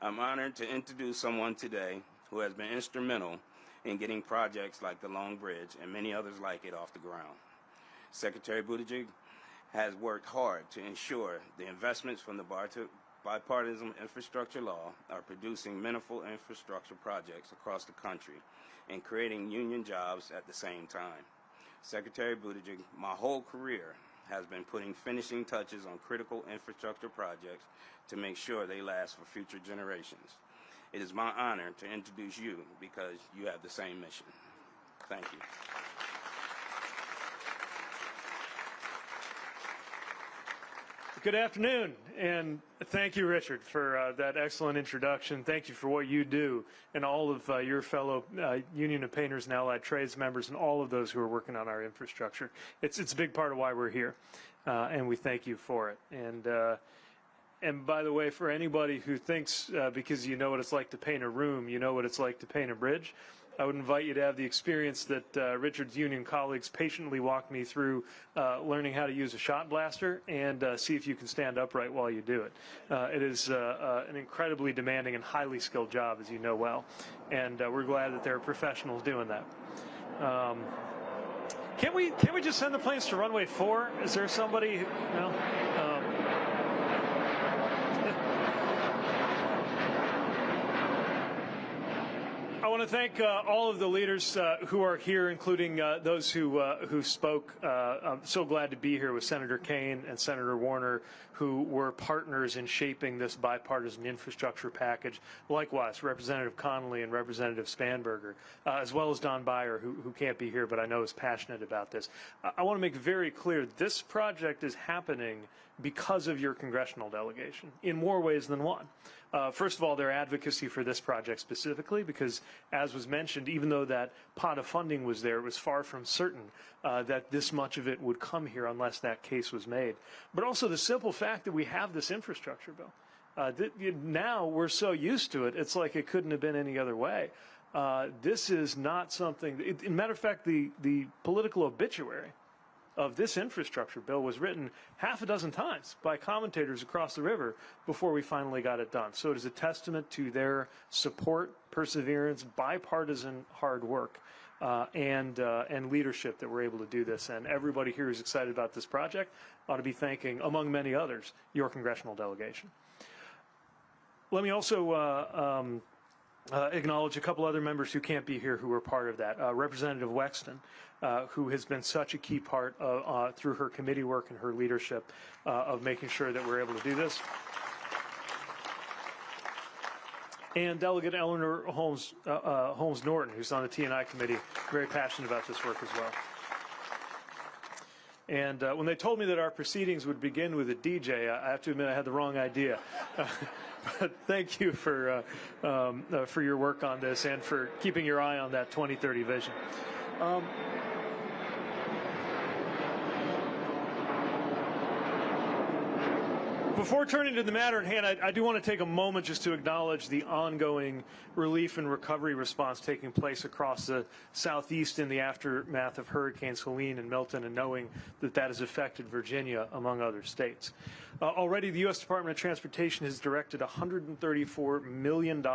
I'm honored to introduce someone today who has been instrumental in getting projects like the Long Bridge and many others like it off the ground. Secretary Buttigieg has worked hard to ensure the investments from the bipartisan infrastructure law are producing meaningful infrastructure projects across the country and creating union jobs at the same time. Secretary Buttigieg, my whole career has been putting finishing touches on critical infrastructure projects to make sure they last for future generations. It is my honor to introduce you because you have the same mission. Thank you. Good afternoon, and thank you, Richard, for that excellent introduction. Thank you for what you do and all of your fellow Union of Painters and Allied Trades members and all of those who are working on our infrastructure. It's a big part of why we're here, and we thank you for it. And by the way, for anybody who thinks because you know what it's like to paint a room, you know what it's like to paint a bridge, I would invite you to have the experience that Richard's union colleagues patiently walked me through learning how to use a shot blaster and see if you can stand upright while you do it. It is an incredibly demanding and highly skilled job, as you know well, and we're glad that there are professionals doing that. Can't we just send the planes to runway 4? Is there somebody? No. I want to thank all of the leaders who are here, including those who spoke. I'm so glad to be here with Senator Kaine and Senator Warner, who were partners in shaping this bipartisan infrastructure package. Likewise, Representative Connolly and Representative Spanberger, as well as Don Beyer, who can't be here, but I know is passionate about this. I want to make very clear this project is happening because of your congressional delegation in more ways than one. First of all, their advocacy for this project specifically, because as was mentioned, even though that pot of funding was there, it was far from certain that this much of it would come here unless that case was made. But also the simple fact that we have this infrastructure bill. Now we're so used to it, it's like it couldn't have been any other way. This is not something, as a matter of fact, the political obituary of this infrastructure bill was written half a dozen times by commentators across the river before we finally got it done. So it is a testament to their support, perseverance, bipartisan hard work, and leadership that we're able to do this. And everybody here who's excited about this project ought to be thanking, among many others, your congressional delegation. Let me also acknowledge a couple other members who can't be here who were part of that. Representative Wexton, who has been such a key part of, through her committee work and her leadership of making sure that we're able to do this. And Delegate Eleanor Holmes Norton, who's on the T&I committee, very passionate about this work as well. And when they told me that our proceedings would begin with a DJ, I have to admit I had the wrong idea. But thank you for your work on this and for keeping your eye on that 2030 vision. Before turning to the matter at hand, I do want to take a moment just to acknowledge the ongoing relief and recovery response taking place across the Southeast in the aftermath of Hurricanes Helene and Milton, and knowing that that has affected Virginia, among other states. Already, the U.S. Department of Transportation has directed $134 million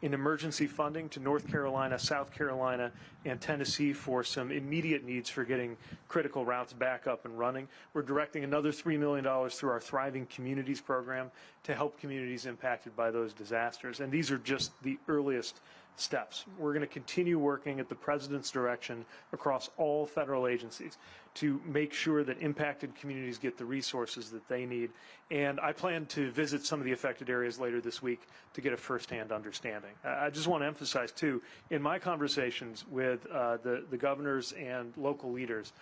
in emergency funding to North Carolina, South Carolina, and Tennessee for some immediate needs for getting critical routes back up and running. We're directing another $3 million through our Thriving Communities program to help communities impacted by those disasters. And these are just the earliest steps. We're going to continue working at the President's direction across all federal agencies to make sure that impacted communities get the resources that they need. And I plan to visit some of the affected areas later this week to get a firsthand understanding. I just want to emphasize, too, in my conversations with the governors and local leaders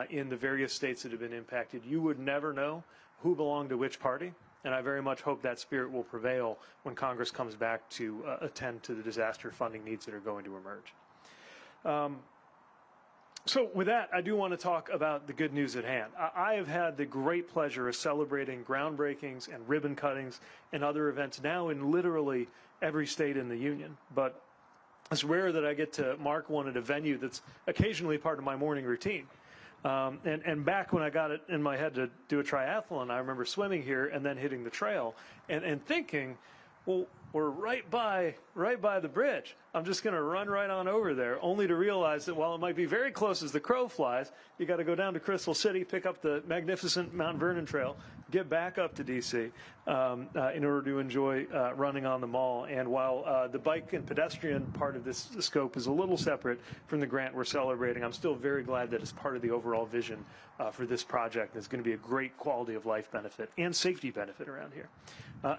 in the various states that have been impacted, you would never know who belonged to which party. And I very much hope that spirit will prevail when Congress comes back to attend to the disaster funding needs that are going to emerge. So with that, I do want to talk about the good news at hand. I have had the great pleasure of celebrating groundbreakings and ribbon cuttings and other events now in literally every state in the union. But it's rare that I get to mark one at a venue that's occasionally part of my morning routine. And back when I got it in my head to do a triathlon, I remember swimming here and then hitting the trail and thinking, well, we're right by the bridge. I'm just going to run right on over there, only to realize that while it might be very close as the crow flies, you got to go down to Crystal City, pick up the magnificent Mount Vernon Trail, get back up to DC in order to enjoy running on the mall. And while the bike and pedestrian part of this scope is a little separate from the grant we're celebrating, I'm still very glad that it's part of the overall vision for this project. It's going to be a great quality of life benefit and safety benefit around here.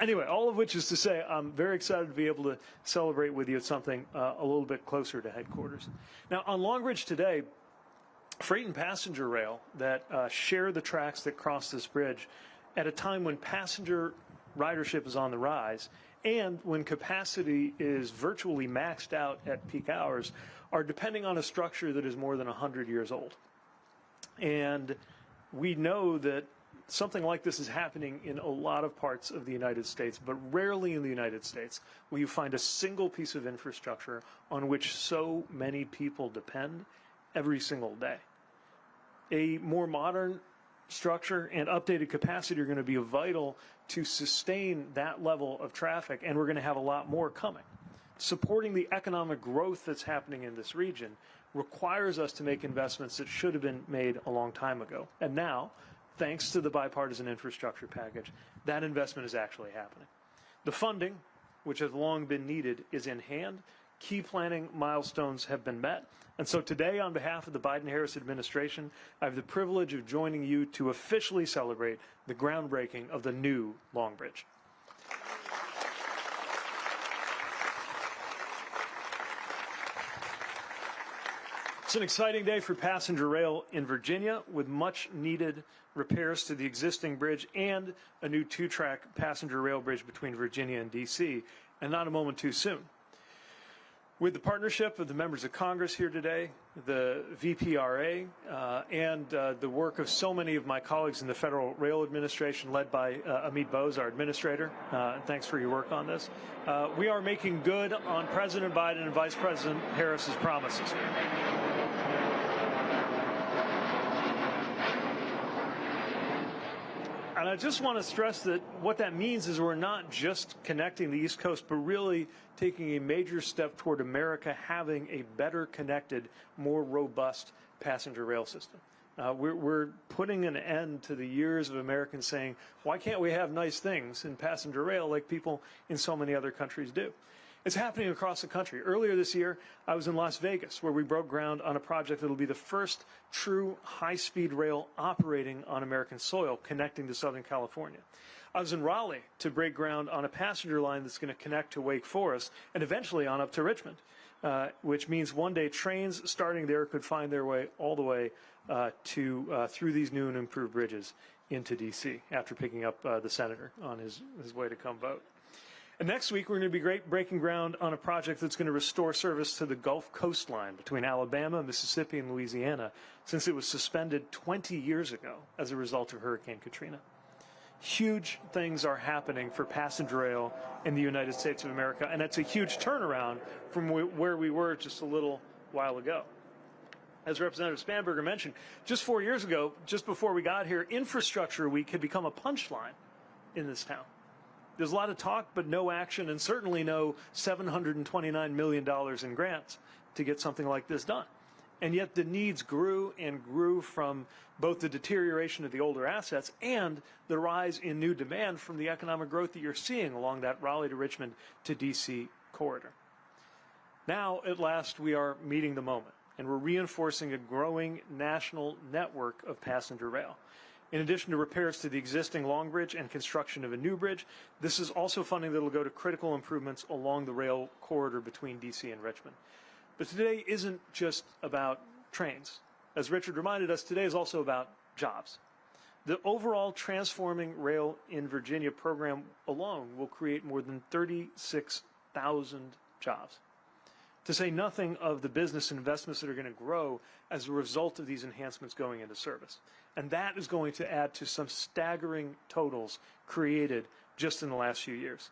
Anyway, all of which is to say, I'm very excited to be able to celebrate with you at something a little bit closer to headquarters. Now, on Long Bridge today, freight and passenger rail that share the tracks that cross this bridge at a time when passenger ridership is on the rise and when capacity is virtually maxed out at peak hours are depending on a structure that is more than 100 years old. And we know that something like this is happening in a lot of parts of the United States, but rarely in the United States will you find a single piece of infrastructure on which so many people depend every single day. A more modern structure and updated capacity are going to be vital to sustain that level of traffic, and we're going to have a lot more coming. Supporting the economic growth that's happening in this region requires us to make investments that should have been made a long time ago. And now, thanks to the bipartisan infrastructure package, that investment is actually happening. The funding, which has long been needed, is in hand. Key planning milestones have been met. And so today, on behalf of the Biden-Harris administration, I have the privilege of joining you to officially celebrate the groundbreaking of the new Long Bridge. It's an exciting day for passenger rail in Virginia, with much needed repairs to the existing bridge and a new 2-track passenger rail bridge between Virginia and D.C., and not a moment too soon. With the partnership of the members of Congress here today, the VPRA, and the work of so many of my colleagues in the Federal Rail Administration, led by Amit Bose, our administrator, thanks for your work on this, we are making good on President Biden and Vice President Harris's promises. And I just want to stress that what that means is we're not just connecting the East Coast, but really taking a major step toward America having a better connected, more robust passenger rail system. We're putting an end to the years of Americans saying, why can't we have nice things in passenger rail like people in so many other countries do? It's happening across the country. Earlier this year, I was in Las Vegas, where we broke ground on a project that will be the first true high-speed rail operating on American soil, connecting to Southern California. I was in Raleigh to break ground on a passenger line that's going to connect to Wake Forest and eventually on up to Richmond, which means one day trains starting there could find their way all the way through these new and improved bridges into D.C. after picking up the senator on his way to come vote. And next week, we're going to be breaking ground on a project that's going to restore service to the Gulf coastline between Alabama, Mississippi, and Louisiana, since it was suspended 20 years ago as a result of Hurricane Katrina. Huge things are happening for passenger rail in the United States of America, and it's a huge turnaround from where we were just a little while ago. As Representative Spanberger mentioned, just 4 years ago, just before we got here, Infrastructure Week had become a punchline in this town. There's a lot of talk, but no action, and certainly no $729 million in grants to get something like this done. And yet the needs grew and grew from both the deterioration of the older assets and the rise in new demand from the economic growth that you're seeing along that Raleigh to Richmond to D.C. corridor. Now, at last, we are meeting the moment, and we're reinforcing a growing national network of passenger rail. In addition to repairs to the existing Long Bridge and construction of a new bridge, this is also funding that will go to critical improvements along the rail corridor between D.C. and Richmond. But today isn't just about trains. As Richard reminded us, today is also about jobs. The overall Transforming Rail in Virginia program alone will create more than 36,000 jobs, to say nothing of the business investments that are going to grow as a result of these enhancements going into service. And that is going to add to some staggering totals created just in the last few years.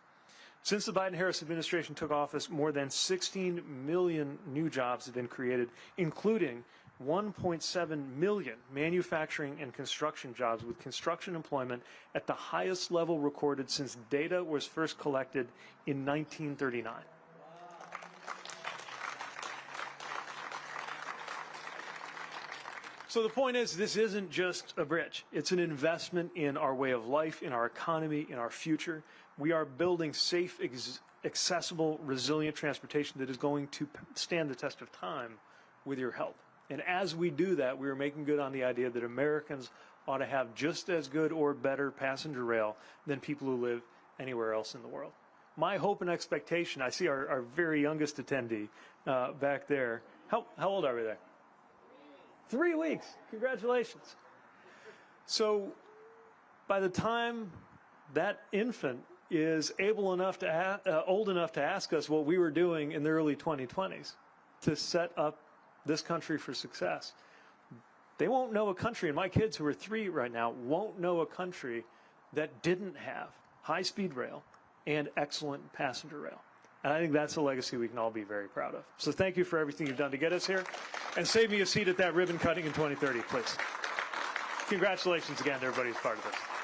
Since the Biden-Harris administration took office, more than 16 million new jobs have been created, including 1.7 million manufacturing and construction jobs, with construction employment at the highest level recorded since data was first collected in 1939. So the point is, this isn't just a bridge. It's an investment in our way of life, in our economy, in our future. We are building safe, accessible, resilient transportation that is going to stand the test of time with your help. And as we do that, we are making good on the idea that Americans ought to have just as good or better passenger rail than people who live anywhere else in the world. My hope and expectation, I see our very youngest attendee back there. How old are we there? 3 weeks. Congratulations. So by the time that infant is old enough to ask us what we were doing in the early 2020s to set up this country for success, they won't know a country, and my kids who are 3 right now won't know a country that didn't have high-speed rail and excellent passenger rail. And I think that's a legacy we can all be very proud of. So thank you for everything you've done to get us here. And save me a seat at that ribbon cutting in 2030, please. Congratulations again to everybody who's part of this.